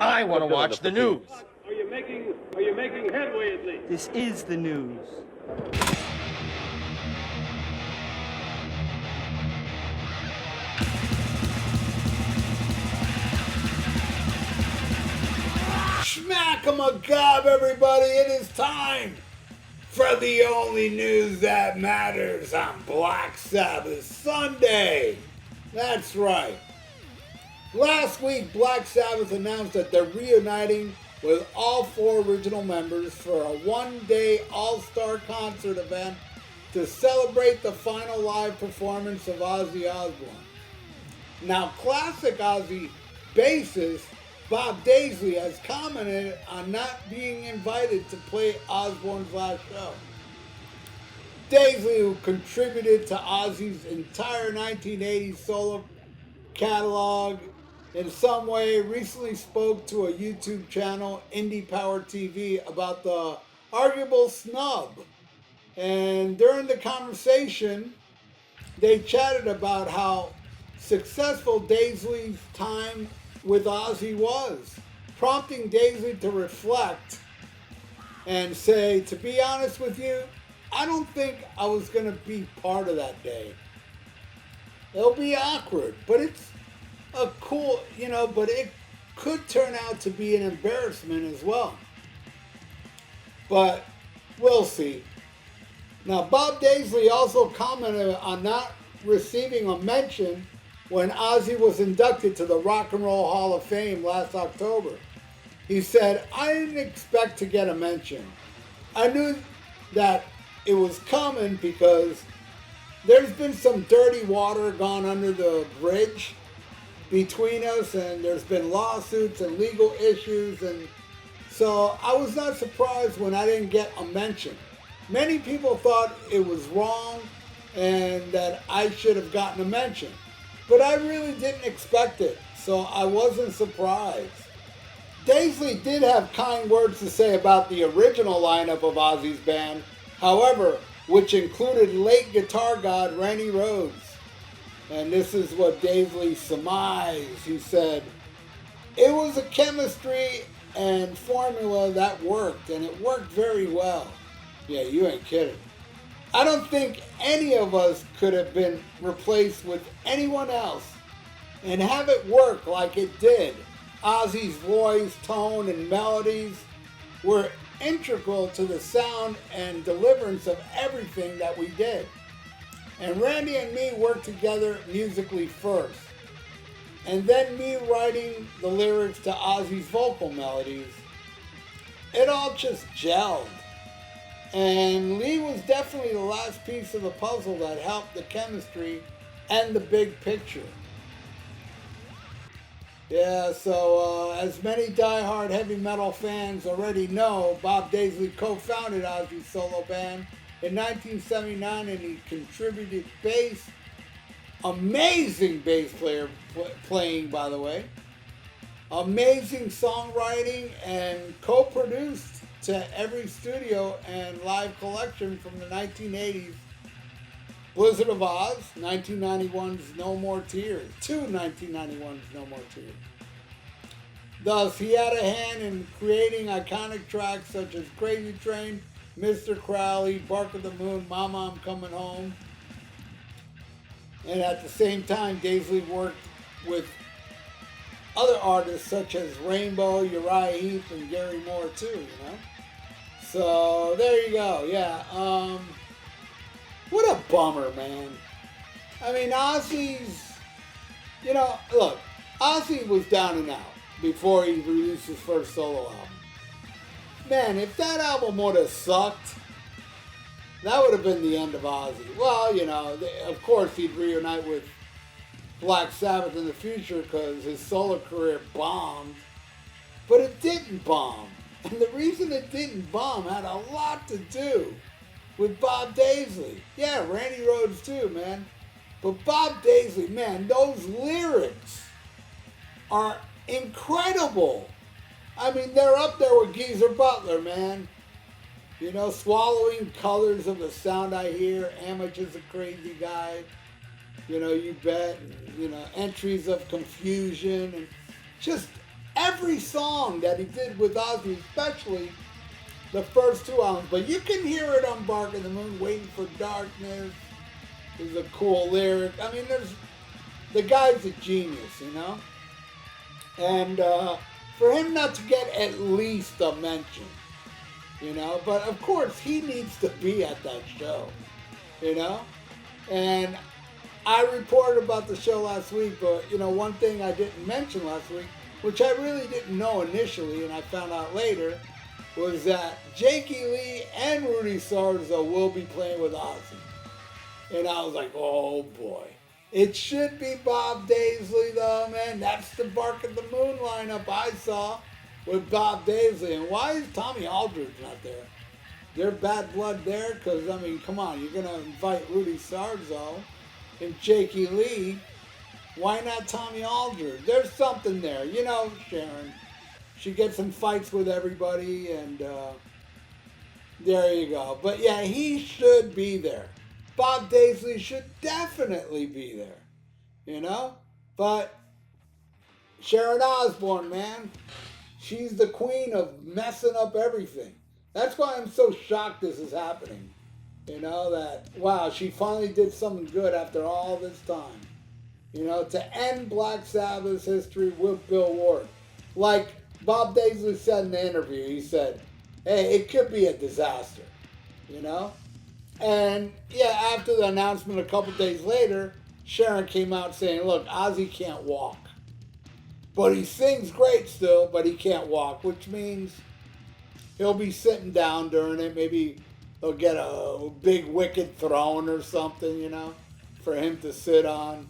I want to watch the news. Are you making headway at least? This is the news. Schmack-a-macabre, everybody. It is time for the only news that matters on Black Sabbath Sunday. That's right. Last week, Black Sabbath announced that they're reuniting with all 4 original members for a one-day all-star concert event to celebrate the final live performance of Ozzy Osbourne. Now, classic Ozzy bassist Bob Daisley has commented on not being invited to play Osbourne's last show. Daisley, who contributed to Ozzy's entire 1980s solo catalog in some way, recently spoke to a YouTube channel, Indie Power TV, about the arguable snub. And during the conversation, they chatted about how successful Daisley's time with Ozzy was, prompting Daisley to reflect and say, to be honest with you, I don't think I was going to be part of that day. It'll be awkward, but it's a cool, but it could turn out to be an embarrassment as well. But we'll see. Now, Bob Daisley also commented on not receiving a mention when Ozzy was inducted to the Rock and Roll Hall of Fame last October. He said, I didn't expect to get a mention. I knew that it was coming because there's been some dirty water gone under the bridge between us, and there's been lawsuits and legal issues, and so I was not surprised when I didn't get a mention. Many people thought it was wrong and that I should have gotten a mention, but I really didn't expect it, so I wasn't surprised. Daisley did have kind words to say about the original lineup of Ozzy's band, however, which included late guitar god Randy Rhoads. And this is what Daisley surmised. He said, it was a chemistry and formula that worked, and it worked very well. Yeah, you ain't kidding. I don't think any of us could have been replaced with anyone else and have it work like it did. Ozzy's voice, tone, and melodies were integral to the sound and deliverance of everything that we did. And Randy and me worked together musically first, and then me writing the lyrics to Ozzy's vocal melodies. It all just gelled. And Lee was definitely the last piece of the puzzle that helped the chemistry and the big picture. Yeah, so as many diehard heavy metal fans already know, Bob Daisley co-founded Ozzy's solo band in 1979, and he contributed bass. Amazing bass player playing, by the way. Amazing songwriting, and co-produced to every studio and live collection from the 1980s. Blizzard of Oz, 1991's No More Tears, to 1991's No More Tears. Thus, he had a hand in creating iconic tracks such as Crazy Train, Mr. Crowley, Bark of the Moon, Mama I'm Coming Home. And at the same time, Daisley worked with other artists such as Rainbow, Uriah Heep, and Gary Moore too, So there you go, yeah. What a bummer, man. I mean, Ozzy's, look, Ozzy was down and out before he released his first solo album. Man, if that album would have sucked, that would have been the end of Ozzy. Well, of course he'd reunite with Black Sabbath in the future because his solo career bombed. But it didn't bomb. And the reason it didn't bomb had a lot to do with Bob Daisley. Yeah, Randy Rhoads too, man. But Bob Daisley, man, those lyrics are incredible. I mean, they're up there with Geezer Butler, man. Swallowing colors of the sound I hear. Amageur's a crazy guy. You bet. Entries of confusion. And just every song that he did with Ozzy, especially the first 2 albums. But you can hear it on Bark in the Moon, Waiting for Darkness. There's a cool lyric. I mean, the guy's a genius, you know? And for him not to get at least a mention, you know? But of course, he needs to be at that show, you know? And I reported about the show last week, but, you know, one thing I didn't mention last week, which I really didn't know initially, and I found out later, was that Jakey Lee and Rudy Sarzo will be playing with Ozzy. And I was like, oh boy. It should be Bob Daisley though, man. That's the Bark at the Moon lineup I saw with Bob Daisley. And why is Tommy Aldridge not there? They're bad blood there? Because, I mean, come on. You're going to invite Rudy Sarzo and Jakey Lee. Why not Tommy Aldridge? There's something there. You know, Sharon. She gets in fights with everybody, and there you go. But yeah, he should be there. Bob Daisley should definitely be there, you know? But Sharon Osbourne, man, she's the queen of messing up everything. That's why I'm so shocked this is happening. You know, that, wow, she finally did something good after all this time. You know, to end Black Sabbath's history with Bill Ward. Like Bob Daisley said in the interview, he said, hey, it could be a disaster, you know? And yeah, after the announcement a couple days later, Sharon came out saying, look, Ozzy can't walk. But he sings great still, but he can't walk, which means he'll be sitting down during it. Maybe they'll get a big wicked throne or something, you know, for him to sit on.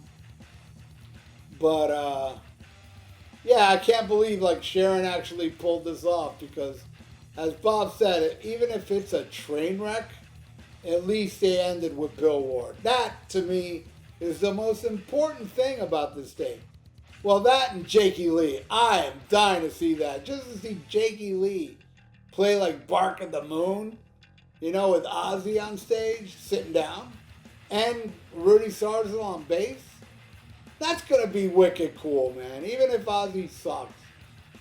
But, yeah, I can't believe, like, Sharon actually pulled this off because, as Bob said, even if it's a train wreck, at least they ended with Bill Ward. That, to me, is the most important thing about this tape. Well, that and Jakey Lee. I am dying to see that. Just to see Jakey Lee play like Bark at the Moon, you know, with Ozzy on stage, sitting down, and Rudy Sarzo on bass. That's going to be wicked cool, man. Even if Ozzy sucks,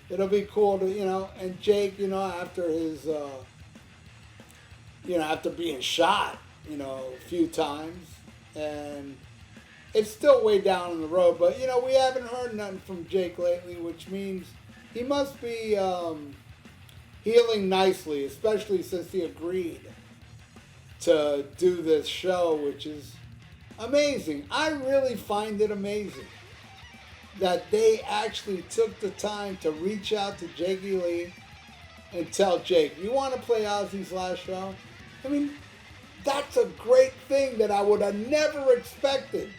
it'll be cool to, you know, and Jake, you know, after his, you know, after being shot, you know, a few times, and it's still way down the road, but, you know, we haven't heard nothing from Jake lately, which means he must be healing nicely, especially since he agreed to do this show, which is amazing. I really find it amazing that they actually took the time to reach out to Jakey Lee and tell Jake, you want to play Ozzy's last show? I mean, that's a great thing that I would have never expected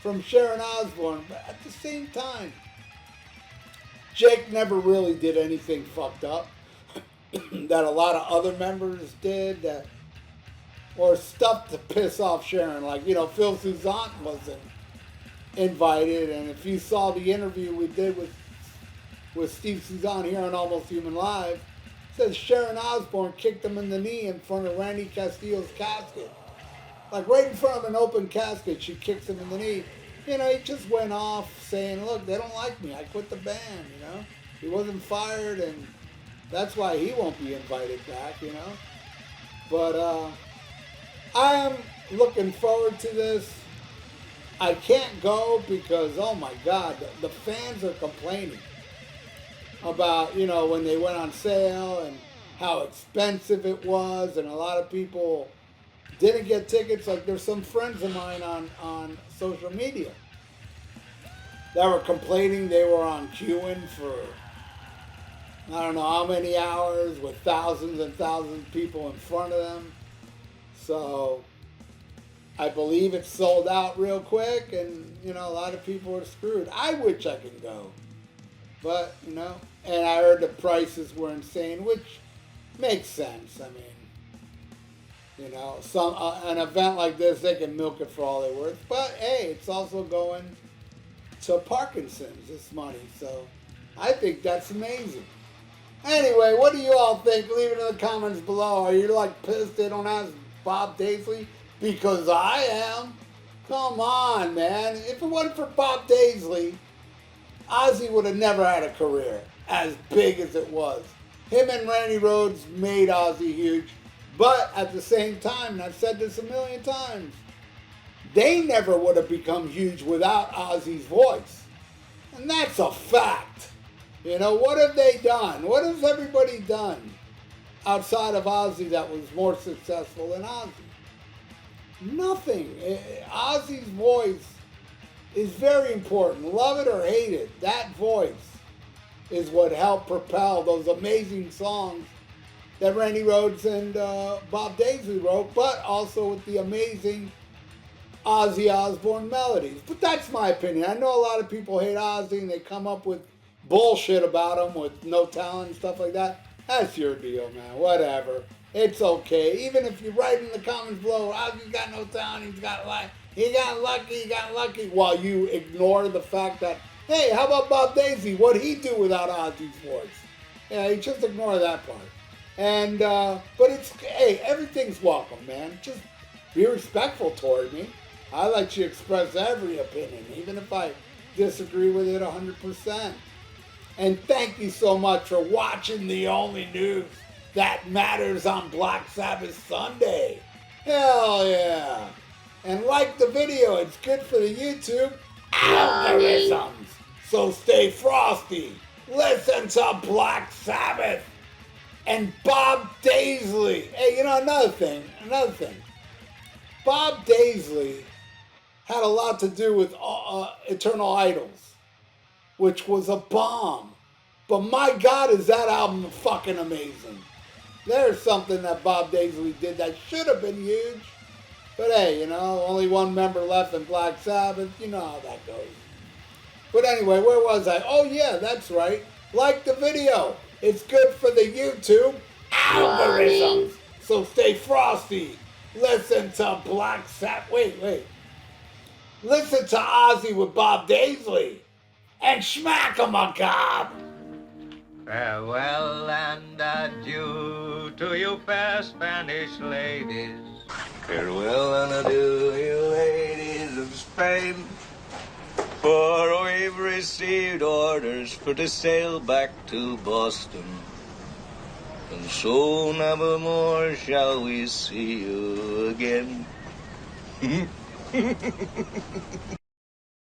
from Sharon Osbourne. But at the same time, Jake never really did anything fucked up that a lot of other members did, that, or stuff to piss off Sharon. Like, you know, Phil Suzanne wasn't invited, and if you saw the interview we did with Steve Suzanne here on Almost Human Live, says Sharon Osbourne kicked him in the knee in front of Randy Castillo's casket. Like right in front of an open casket, she kicks him in the knee. You know, he just went off saying, look, they don't like me. I quit the band, you know. He wasn't fired, and that's why he won't be invited back, you know. But I am looking forward to this. I can't go because, oh my God, the fans are complaining about, you know, when they went on sale and how expensive it was, and a lot of people didn't get tickets. Like, there's some friends of mine on social media that were complaining they were on queuing for I don't know how many hours with thousands and thousands of people in front of them. So I believe it's sold out real quick, and, you know, a lot of people are screwed. I wish I could go, but, you know, and I heard the prices were insane, which makes sense. I mean, you know, some an event like this, they can milk it for all they're worth. But hey, it's also going to Parkinson's, this money. So I think that's amazing. Anyway, what do you all think? Leave it in the comments below. Are you like pissed they don't ask Bob Daisley? Because I am. Come on, man. If it wasn't for Bob Daisley, Ozzy would have never had a career. as big as it was. Him and Randy Rhoads made Ozzy huge, but at the same time, and I've said this a million times, they never would have become huge without Ozzy's voice. And that's a fact. You know, what have they done? What has everybody done outside of Ozzy that was more successful than Ozzy? Nothing. Ozzy's voice is very important. Love it or hate it, that voice is what helped propel those amazing songs that Randy Rhoads and Bob Daisley wrote, but also with the amazing Ozzy Osbourne melodies. But that's my opinion. I know a lot of people hate Ozzy and they come up with bullshit about him with no talent and stuff like that. That's your deal, man. Whatever. It's okay. Even if you write in the comments below, Ozzy's got no talent, he got lucky, while you ignore the fact that, hey, how about Bob Daisley? What'd he do without Ozzy's voice? Yeah, you just ignore that part. And, but it's, hey, everything's welcome, man. Just be respectful toward me. I let you express every opinion, even if I disagree with it 100%. And thank you so much for watching the only news that matters on Black Sabbath Sunday. Hell yeah. And like the video, it's good for the YouTube algorithms. So stay frosty. Listen to Black Sabbath and Bob Daisley. Hey, you know, another thing. Bob Daisley had a lot to do with Eternal Idols, which was a bomb. But my God, is that album fucking amazing. There's something that Bob Daisley did that should have been huge. But hey, you know, only one member left in Black Sabbath. You know how that goes. But anyway, where was I? Oh yeah, that's right. Like the video. It's good for the YouTube algorithms. So stay frosty. Listen to Black Sabbath. Wait. Listen to Ozzy with Bob Daisley. And smack 'em a cob. Farewell and adieu to you fair Spanish ladies. Farewell and adieu, you ladies of Spain. For we've received orders for to sail back to Boston. And so never more shall we see you again.